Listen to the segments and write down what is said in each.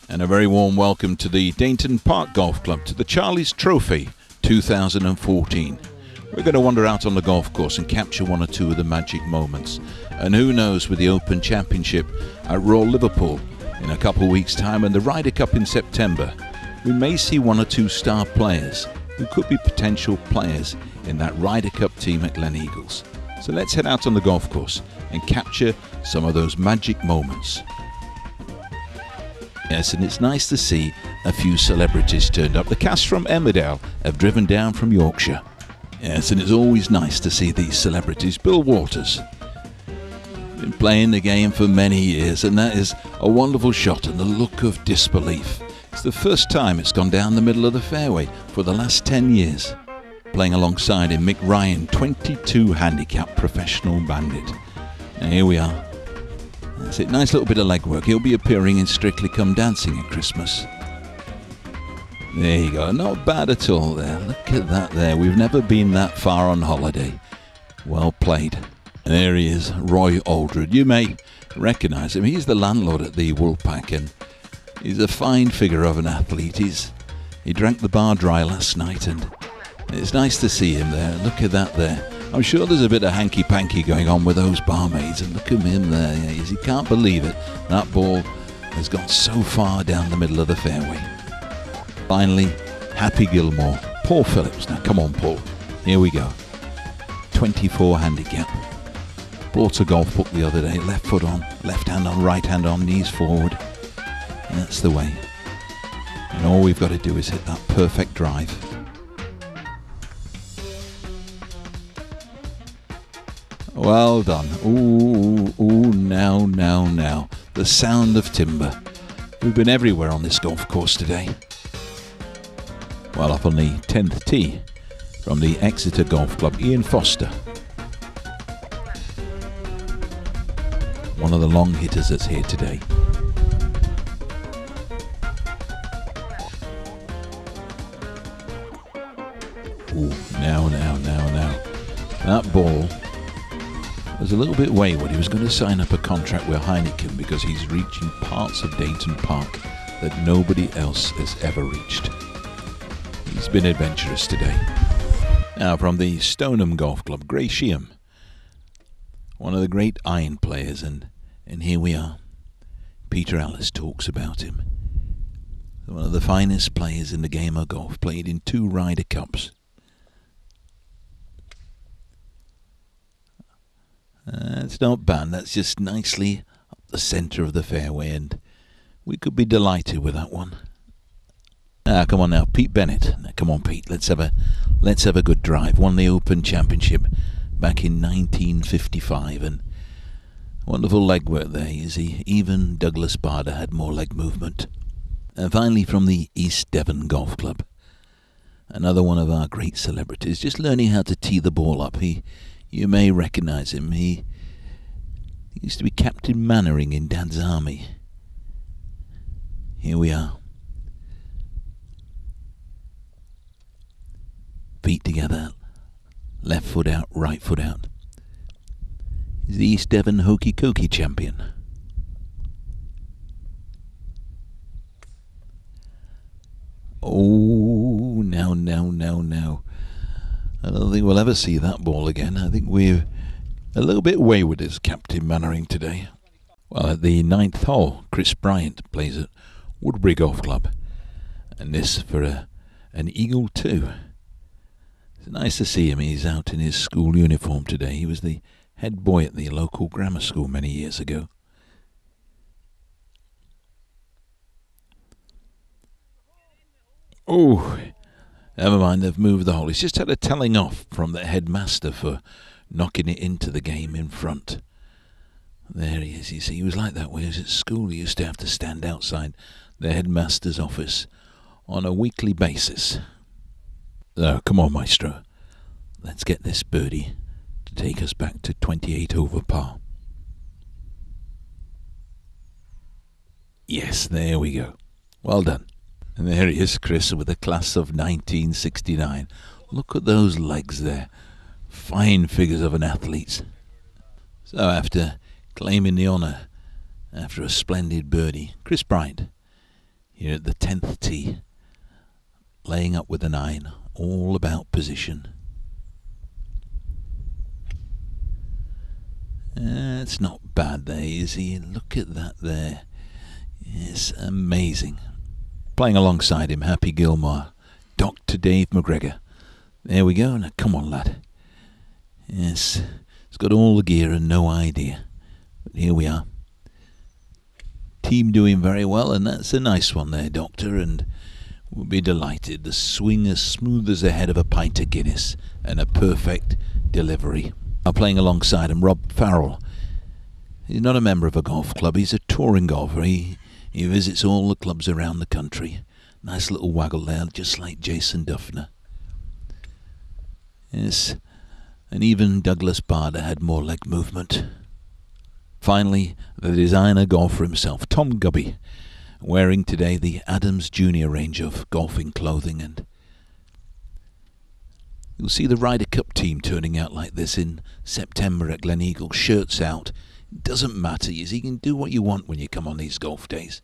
And a very warm welcome to the Dainton Park Golf Club to the Charlie's Trophy 2014. We're going to wander out on the golf course and capture one or two of the magic moments. And who knows, with the Open Championship at Royal Liverpool in a couple of weeks' time and the Ryder Cup in September, we may see one or two star players who could be potential players in that Ryder Cup team at Glen Eagles. So let's head out on the golf course and capture some of those magic moments. Yes, and it's nice to see a few celebrities turned up. The cast from Emmerdale have driven down from Yorkshire. Yes, and it's always nice to see these celebrities. Bill Waters, been playing the game for many years, and that is a wonderful shot and the look of disbelief. It's the first time it's gone down the middle of the fairway for the last 10 years. Playing alongside him, Mick Ryan, 22 handicap professional bandit. And here we are. That's it, nice little bit of legwork. He'll be appearing in Strictly Come Dancing at Christmas. There you go, not bad at all there. Look at that there. We've never been that far on holiday. Well played. And there he is, Roy Aldred. You may recognise him. He's the landlord at the Woolpack, and he's a fine figure of an athlete. He drank the bar dry last night, and it's nice to see him there. Look at that there. I'm sure there's a bit of hanky-panky going on with those barmaids, and look at him there. He can't believe it. That ball has gone so far down the middle of the fairway. Finally, Happy Gilmore. Paul Phillips. Now, come on, Paul. Here we go. 24 handicap. Bought a golf book the other day. Left foot on, left hand on, right hand on, knees forward. And that's the way. And all we've got to do is hit that perfect drive. Well done. Ooh, now. The sound of timber. We've been everywhere on this golf course today. Well, up on the 10th tee from the Exeter Golf Club, Ian Foster. One of the long hitters that's here today. Ooh, now. That ball was a little bit wayward. He was going to sign up a contract with Heineken because he's reaching parts of Dainton Park that nobody else has ever reached. He's been adventurous today. Now from the Stoneham Golf Club, Gray Sheehan, one of the great iron players, and here we are. Peter Ellis talks about him. One of the finest players in the game of golf, played in 2 Ryder Cups. It's not bad. That's just nicely up the centre of the fairway, and we could be delighted with that one. Come on now, Pete Bennett. Come on, Pete. Let's have a good drive. Won the Open Championship back in 1955, and wonderful legwork there. You see, even Douglas Bader had more leg movement. And finally, from the East Devon Golf Club, another one of our great celebrities, just learning how to tee the ball up. You may recognise him. He used to be Captain Mannering in Dad's Army. Here we are. Feet together. Left foot out, right foot out. He's the East Devon Hokey Cokey champion. Oh, now. I don't think we'll ever see that ball again. I think we're a little bit wayward as Captain Mannering today. Well, at the 9th hole, Chris Bryant plays at Woodbury Golf Club. And this for an Eagle 2. It's nice to see him. He's out in his school uniform today. He was the head boy at the local grammar school many years ago. Oh, never mind, they've moved the hole. He's just had a telling off from the headmaster for knocking it into the game in front. There he is. You see, he was like that when he was at school. He used to have to stand outside the headmaster's office on a weekly basis. So, come on, maestro. Let's get this birdie to take us back to 28 over par. Yes, there we go. Well done. And there he is, Chris, with the class of 1969. Look at those legs there. Fine figures of an athlete. So after claiming the honour after a splendid birdie, Chris Bryant here at the 10th tee, laying up with a 9, all about position. It's not bad there, is he? Look at that there. It's amazing. Playing alongside him, Happy Gilmore, Dr. Dave McGregor. There we go. Now, come on, lad. Yes, he's got all the gear and no idea. But here we are. Team doing very well, and that's a nice one there, Doctor, and we'll be delighted. The swing as smooth as the head of a pint of Guinness, and a perfect delivery. I'm playing alongside him, Rob Farrell. He's not a member of a golf club, he's a touring golfer. He visits all the clubs around the country. Nice little waggle there, just like Jason Duffner. Yes, and even Douglas Bader had more leg movement. Finally, the designer golfer himself, Tom Gubby, wearing today the Adams Junior range of golfing clothing, and you'll see the Ryder Cup team turning out like this in September at Gleneagle, shirts out. It doesn't matter, you can do what you want when you come on these golf days.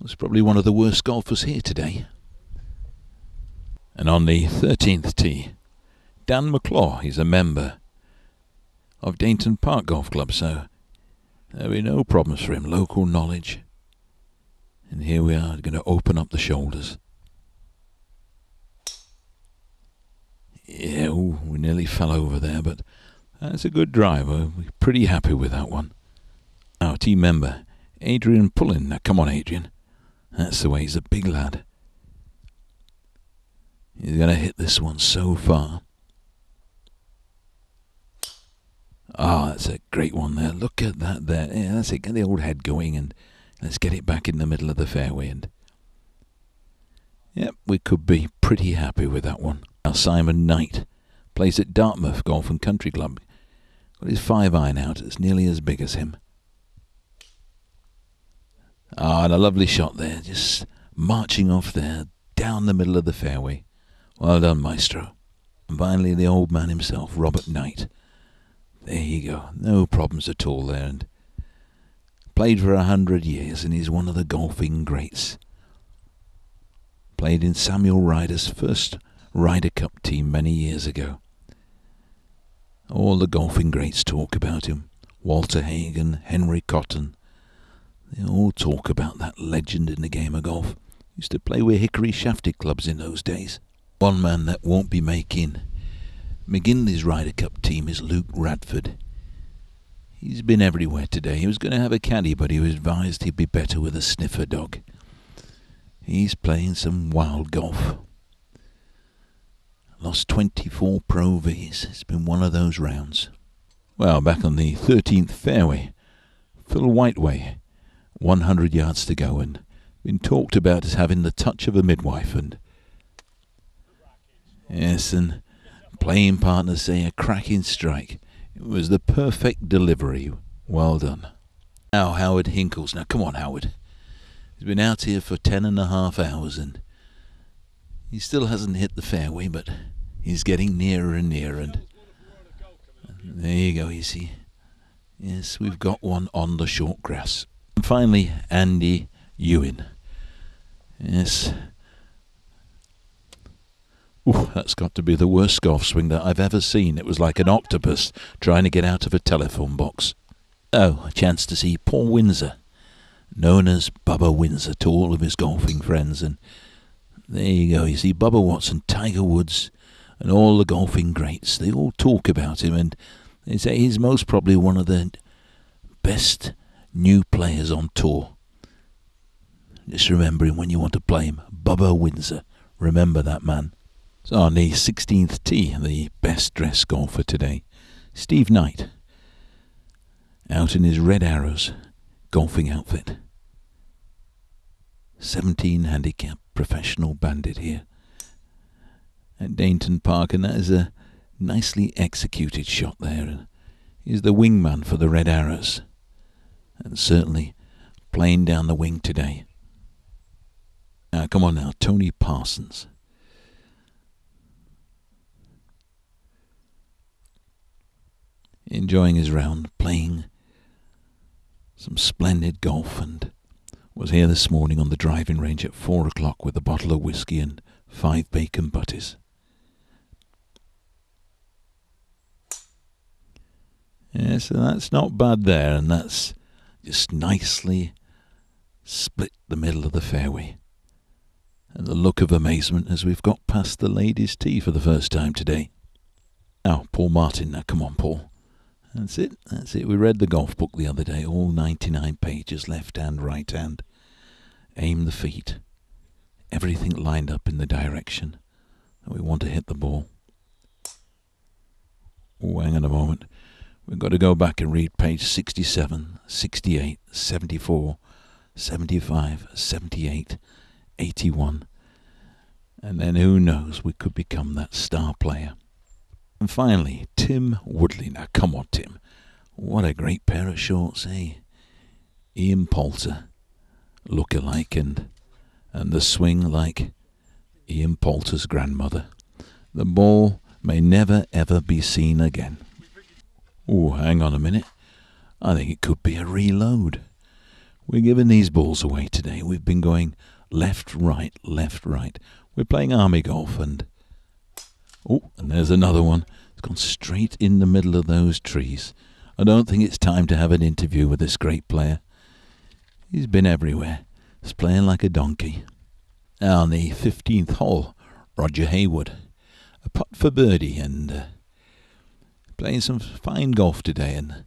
Was probably one of the worst golfers here today. And on the 13th tee, Dan McClaw, he's a member of Dainton Park Golf Club, so there'll be no problems for him, local knowledge. And here we are, going to open up the shoulders. Yeah, ooh, we nearly fell over there, but that's a good drive. We're pretty happy with that one. Our team member, Adrian Pullin. Now, come on, Adrian. That's the way, he's a big lad. He's going to hit this one so far. Ah, that's a great one there. Look at that there. Yeah, that's it. Get the old head going, and let's get it back in the middle of the fairway. And yep, we could be pretty happy with that one. Now Simon Knight plays at Dartmouth Golf and Country Club. Got his 5-iron out. It's nearly as big as him. Ah, and a lovely shot there. Just marching off there, down the middle of the fairway. Well done, Maestro. And finally, the old man himself, Robert Knight. There you go. No problems at all there. And played for 100 years, and he's one of the golfing greats. Played in Samuel Ryder's first Ryder Cup team many years ago. All the golfing greats talk about him. Walter Hagen, Henry Cotton. They all talk about that legend in the game of golf. Used to play with Hickory Shafted clubs in those days. One man that won't be making McGinley's Ryder Cup team is Luke Radford. He's been everywhere today. He was going to have a caddy, but he was advised he'd be better with a sniffer dog. He's playing some wild golf. Lost 24 Pro Vs. It's been one of those rounds. Well, back on the 13th fairway, Phil Whiteway, 100 yards to go, and been talked about as having the touch of a midwife. And yes, and playing partners say a cracking strike. It was the perfect delivery. Well done. Now Howard Hinkles. Now come on, Howard. He's been out here for 10.5 hours, and he still hasn't hit the fairway, but he's getting nearer and nearer. And there you go, you see. Yes, we've got one on the short grass. And finally, Andy Ewan. Yes. Ooh, that's got to be the worst golf swing that I've ever seen. It was like an octopus trying to get out of a telephone box. Oh, a chance to see Paul Windsor, known as Bubba Windsor to all of his golfing friends. And there you go, you see Bubba Watson, Tiger Woods, and all the golfing greats. They all talk about him, and they say he's most probably one of the best new players on tour. Just remember him when you want to play him. Bubba Windsor. Remember that man. So on the 16th tee, the best dressed golfer today, Steve Knight, out in his Red Arrows golfing outfit. 17 handicap professional bandit here at Dainton Park, and that is a nicely executed shot there. And he's the wingman for the Red Arrows, and certainly playing down the wing today. Now come on now, Tony Parsons. Enjoying his round, playing some splendid golf, and Was here this morning on the driving range at 4 o'clock with a bottle of whiskey and 5 bacon butties. Yeah, so that's not bad there, and that's just nicely split the middle of the fairway. And the look of amazement as we've got past the ladies' tee for the first time today. Now, Paul Martin, now come on, Paul. That's it. We read the golf book the other day, all 99 pages, left hand, right hand. Aim the feet. Everything lined up in the direction that we want to hit the ball. Oh, hang on a moment. We've got to go back and read page 67, 68, 74, 75, 78, 81. And then who knows, we could become that star player. And finally, Tim Woodley. Now, come on, Tim. What a great pair of shorts, eh? Ian Poulter, look-alike, and the swing like Ian Poulter's grandmother. The ball may never, ever be seen again. Oh, hang on a minute. I think it could be a reload. We're giving these balls away today. We've been going left, right, left, right. We're playing army golf, and oh, and there's another one. It's gone straight in the middle of those trees. I don't think it's time to have an interview with this great player. He's been everywhere. He's playing like a donkey. Now on the 15th hole, Roger Hayward. A putt for birdie, and playing some fine golf today. And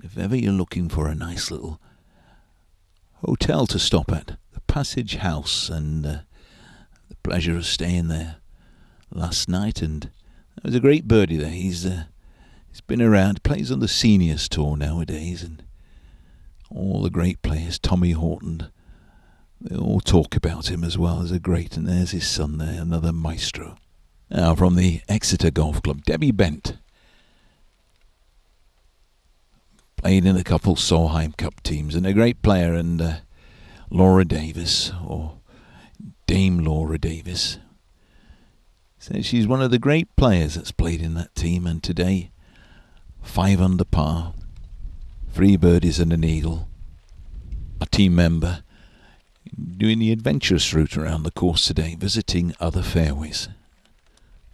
if ever you're looking for a nice little hotel to stop at, the Passage House, and the pleasure of staying there last night, and there was a great birdie there. He's been around, plays on the seniors tour nowadays, and all the great players, Tommy Horton, they all talk about him as well as a great. And there's his son there, another maestro. Now from the Exeter Golf Club, Debbie Bent. Played in a couple Solheim Cup teams, and a great player, and Laura Davis, or Dame Laura Davis. So she's one of the great players that's played in that team, and today 5 under par, 3 birdies and an eagle. A team member doing the adventurous route around the course today, visiting other fairways.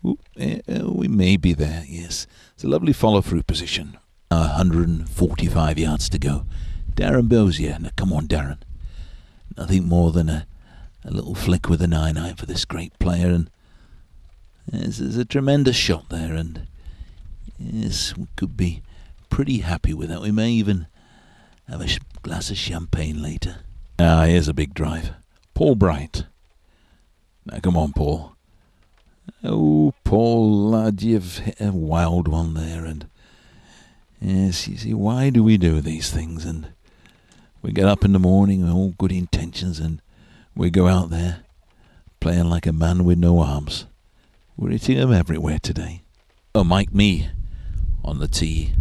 Ooh, we may be there, yes. It's a lovely follow-through position. 145 yards to go. Darren Bozier. Now come on, Darren. Nothing more than a little flick with an iron for this great player, and there's a tremendous shot there, and yes, we could be pretty happy with that. We may even have a glass of champagne later. Here's a big drive. Paul Bright. Now come on, Paul. Oh, Paul, lad, you've hit a wild one there, and yes, you see, why do we do these things? And we get up in the morning with all good intentions, and we go out there playing like a man with no arms. We're hitting them everywhere today. Oh, Mike Me on the tee.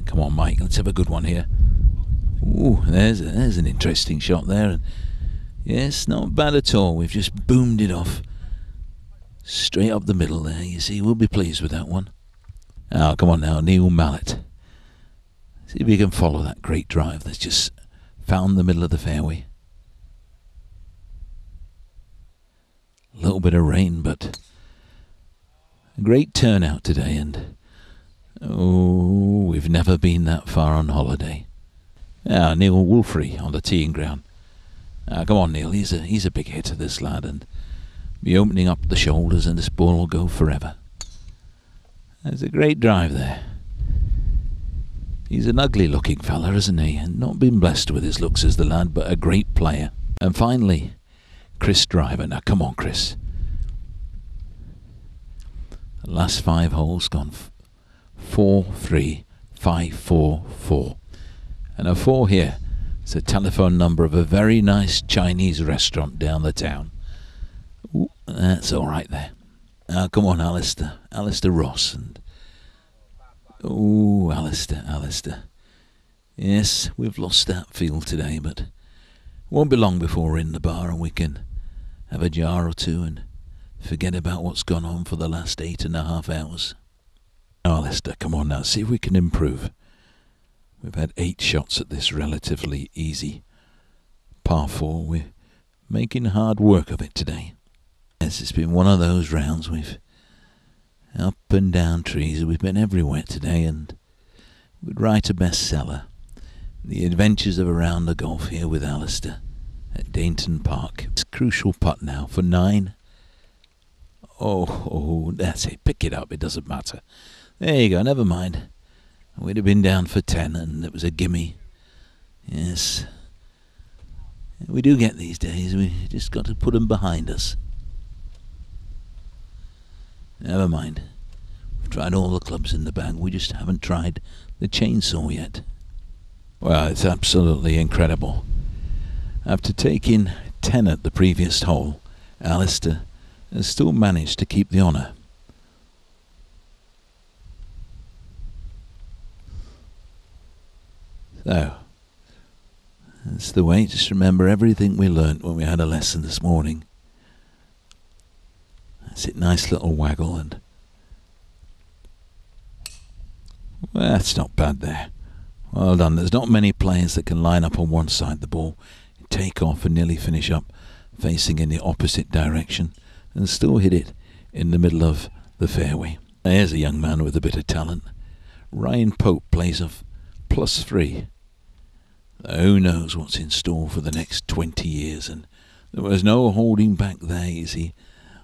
Come on, Mike, let's have a good one here. Ooh, there's an interesting shot there. And yes, not bad at all. We've just boomed it off straight up the middle there. You see, we'll be pleased with that one. Oh, come on now, Neil Mallet. See if we can follow that great drive that's just found the middle of the fairway. A little bit of rain, but a great turnout today, and oh, we've never been that far on holiday. Neil Wolfrey on the teeing ground. Come on, Neil, he's a big hitter, this lad, and be opening up the shoulders, and this ball will go forever. There's a great drive there. He's an ugly-looking fella, isn't he? And not been blessed with his looks as the lad, but a great player. And finally, Chris Driver. Now, come on, Chris. The last 5 holes gone 4-3, 5-4-4. And a 4 here. It's a telephone number of a very nice Chinese restaurant down the town. Ooh, that's all right there. Now, come on, Alistair Ross. And oh, Alistair. Yes, we've lost that field today, but it won't be long before we're in the bar and we can have a jar or two and forget about what's gone on for the last 8.5 hours. Now, Alistair, come on now, see if we can improve. We've had 8 shots at this relatively easy par 4. We're making hard work of it today. Yes, it's been one of those rounds. We've up and down trees. We've been everywhere today, and we'd write a bestseller. The adventures of a round of golf here with Alistair at Dainton Park. It's a crucial putt now for 9. Oh, that's it. Pick it up. It doesn't matter. There you go. Never mind. We'd have been down for 10, and it was a gimme. Yes. We do get these days. We just got to put them behind us. Never mind. We've tried all the clubs in the bag. We just haven't tried the chainsaw yet. Well, it's absolutely incredible. After taking 10 at the previous hole, Alistair has still managed to keep the honour. So, that's the way. Just remember everything we learnt when we had a lesson this morning. That's it, nice little waggle, and well, that's not bad there. Well done. There's not many players that can line up on one side of the ball, take off and nearly finish up facing in the opposite direction and still hit it in the middle of the fairway. There's a young man with a bit of talent. Ryan Pope plays a +3. Who knows what's in store for the next 20 years, and there was no holding back there, you see.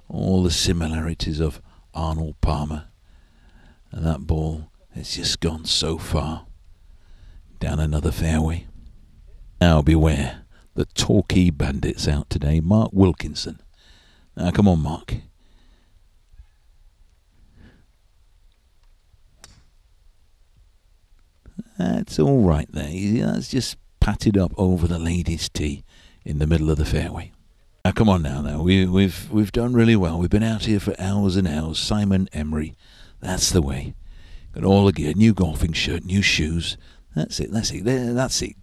All the similarities of Arnold Palmer. And that ball has just gone so far. Down another fairway. Now beware, the Torquay Bandits out today. Mark Wilkinson. Now come on, Mark. That's all right there. That's just patted up over the ladies' tee in the middle of the fairway. Now, come on now. We've done really well. We've been out here for hours and hours. Simon Emery, that's the way. Got all the gear, new golfing shirt, new shoes. That's it.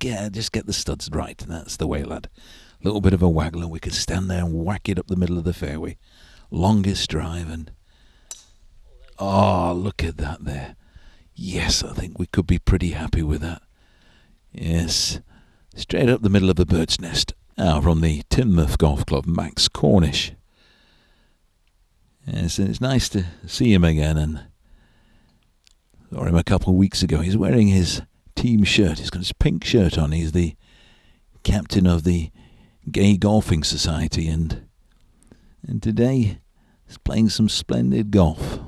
Yeah, just get the studs right. That's the way, lad. A little bit of a waggler. We could stand there and whack it up the middle of the fairway. Longest drive, and oh, look at that there. Yes, I think we could be pretty happy with that. Yes, straight up the middle of the bird's nest. Now from the Teignmouth Golf Club, Max Cornish. Yes, and it's nice to see him again, and saw him a couple of weeks ago. He's wearing his team shirt. He's got his pink shirt on. He's the captain of the Gay Golfing Society, and today he's playing some splendid golf.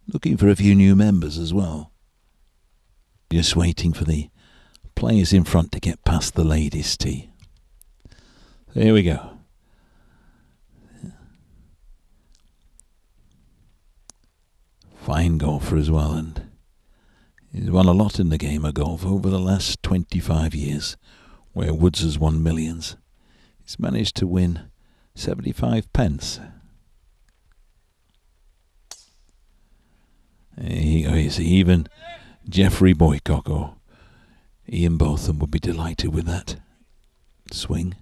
Looking for a few new members as well. Just waiting for the players in front to get past the ladies' tee. So here we go. Fine golfer as well, and he's won a lot in the game of golf over the last 25 years, where Woods has won millions. He's managed to win 75 pence. You see, even Jeffrey Boycock or Ian Botham would be delighted with that swing.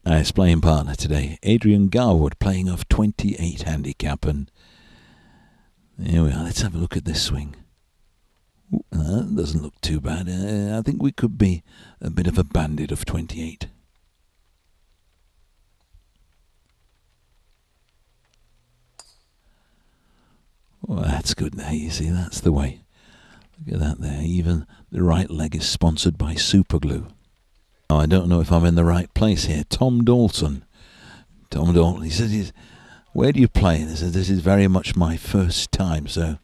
His playing partner today, Adrian Garwood, playing off 28 handicap, and here we are. Let's have a look at this swing. That doesn't look too bad. I think we could be a bit of a bandit of 28. Well, that's good there, you see, that's the way. Look at that there. Even the right leg is sponsored by Superglue. Oh, I don't know if I'm in the right place here. Tom Dalton. He says, where do you play? He says, this is very much my first time, so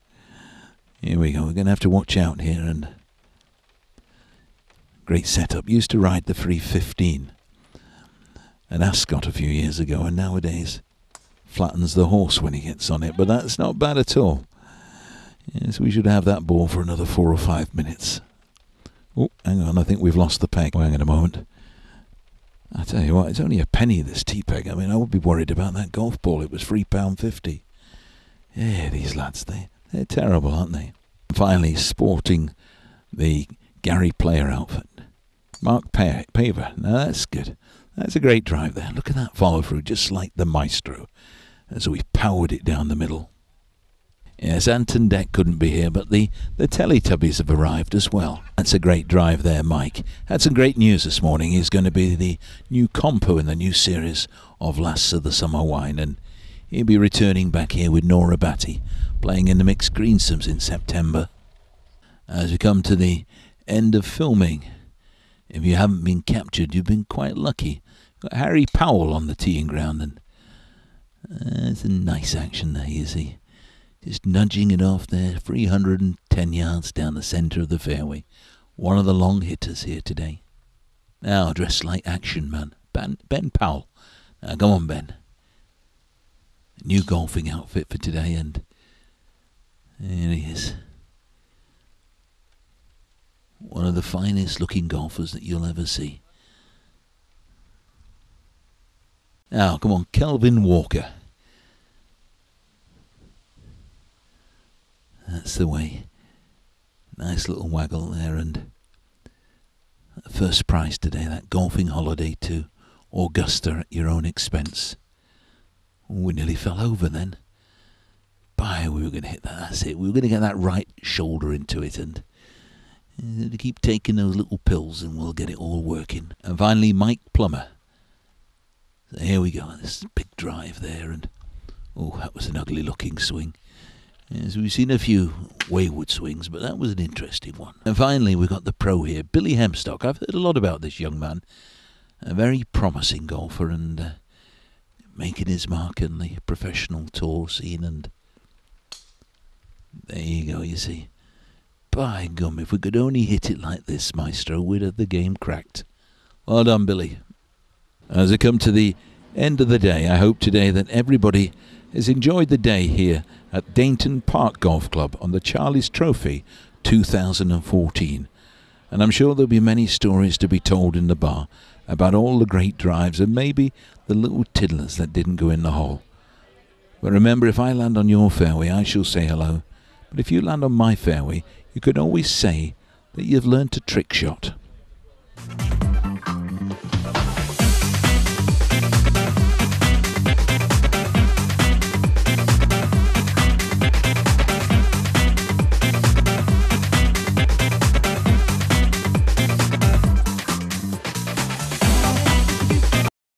here we go. We're going to have to watch out here. And great setup. Used to ride the 315 at Ascot a few years ago, and nowadays flattens the horse when he gets on it, but that's not bad at all. Yes, we should have that ball for another 4 or 5 minutes. Oh, hang on, I think we've lost the peg. Hang on a moment. I tell you what, it's only a penny, this tee peg. I mean, I would be worried about that golf ball. It was £3.50. Yeah, these lads, they're terrible, aren't they? Finally, sporting the Gary Player outfit. Mark Paver. Now, that's good. That's a great drive there. Look at that follow-through, just like the maestro, as we powered it down the middle. Yes, Ant and Deck couldn't be here, but the Teletubbies have arrived as well. That's a great drive there, Mike. Had some great news this morning. He's going to be the new compo in the new series of Lasts of the Summer Wine, and he'll be returning back here with Nora Batty, playing in the Mixed Greensomes in September. As we come to the end of filming, if you haven't been captured, you've been quite lucky. Got Harry Powell on the teeing ground, and it's a nice action there, you see. Just nudging it off there, 310 yards down the centre of the fairway. One of the long hitters here today. Now, dressed like action man, Ben Powell. Now, come on, Ben. New golfing outfit for today, and there he is. One of the finest looking golfers that you'll ever see. Now, come on, Kelvin Walker. That's the way. Nice little waggle there, and first prize today, that golfing holiday to Augusta at your own expense. We nearly fell over then. By, we were going to hit that. That's it. We were going to get that right shoulder into it, and keep taking those little pills, and we'll get it all working. And finally, Mike Plummer. So here we go. This big drive there, and oh, that was an ugly-looking swing. Yes, we've seen a few wayward swings, but that was an interesting one. And finally, we've got the pro here, Billy Hemstock. I've heard a lot about this young man. A very promising golfer, and making his mark in the professional tour scene. And there you go, you see. By gum, if we could only hit it like this, Maestro, we'd have the game cracked. Well done, Billy. As I come to the end of the day, I hope today that everybody has enjoyed the day here at Dainton Park Golf Club on the Charlie's Trophy 2014. And I'm sure there'll be many stories to be told in the bar about all the great drives and maybe the little tiddlers that didn't go in the hole. But remember, if I land on your fairway, I shall say hello. But if you land on my fairway, you can always say that you've learnt a trick shot.